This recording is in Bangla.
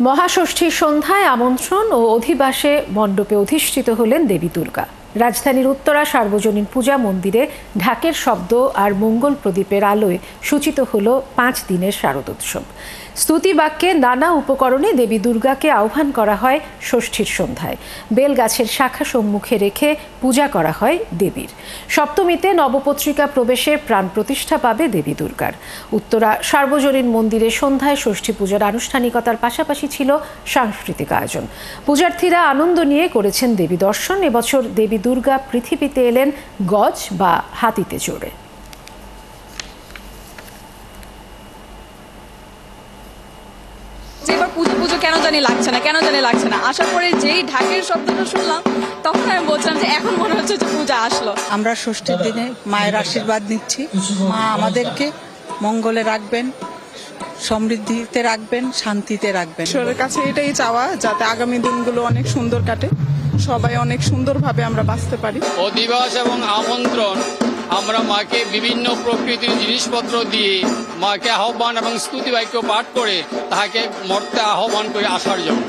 মহাষষ্ঠীর সন্ধ্যায় আমন্ত্রণ ও অধিবাসে মণ্ডপে অধিষ্ঠিত হলেন দেবী দুর্গা। রাজধানীর উত্তরা সার্বজনীন পূজা মন্দিরে ঢাকের শব্দ আর মঙ্গল প্রদীপের আলোয় সূচিত হল 5 দিনের শারদোৎসব। স্তুতি বাক্যে নানা উপকরণে দেবী দুর্গাকে আহ্বান করা হয় ষষ্ঠীর সন্ধ্যায়। বেলগাছের শাখা সম্মুখে রেখে পূজা করা হয় দেবীর। সপ্তমীতে নবপত্রিকা প্রবেশে প্রাণ প্রতিষ্ঠা পাবে দেবী দুর্গার। উত্তরা সার্বজনীন মন্দিরে সন্ধ্যায় ষষ্ঠী পূজার আনুষ্ঠানিকতার পাশাপাশি ছিল সাংস্কৃতিক আয়োজন। পূজার্থীরা আনন্দ নিয়ে করেছেন দেবী দর্শন। এবছর দেবী দুর্গা পৃথিবীতে এলেন গজ বা হাতিতে চড়ে। এবার পুজো কেন জানি লাগছে না আসার পরে যেই ঢাকের শব্দটা শুনলাম তখন আমি বলছিলাম যে এখন মনে হচ্ছে যে পূজা আসলো। আমরা ষষ্ঠীর দিনে মায়ের আশীর্বাদ নিচ্ছি। মা আমাদেরকে মঙ্গলে রাখবেন, সমৃদ্ধিতে রাখবেন, শান্তিতে রাখবেন। ঈশ্বরের কাছে এটাই চাওয়া যাতে আগামী দিনগুলো অনেক সুন্দর কাটে, সবাই অনেক সুন্দরভাবে আমরা বাঁচতে পারি। অধিবাস এবং আমন্ত্রণ আমরা মাকে বিভিন্ন প্রকৃতির জিনিসপত্র দিয়ে মাকে আহ্বান এবং স্তুতি বাক্য পাঠ করে তাহাকে মর্তে আহ্বান করে আসার জন্য।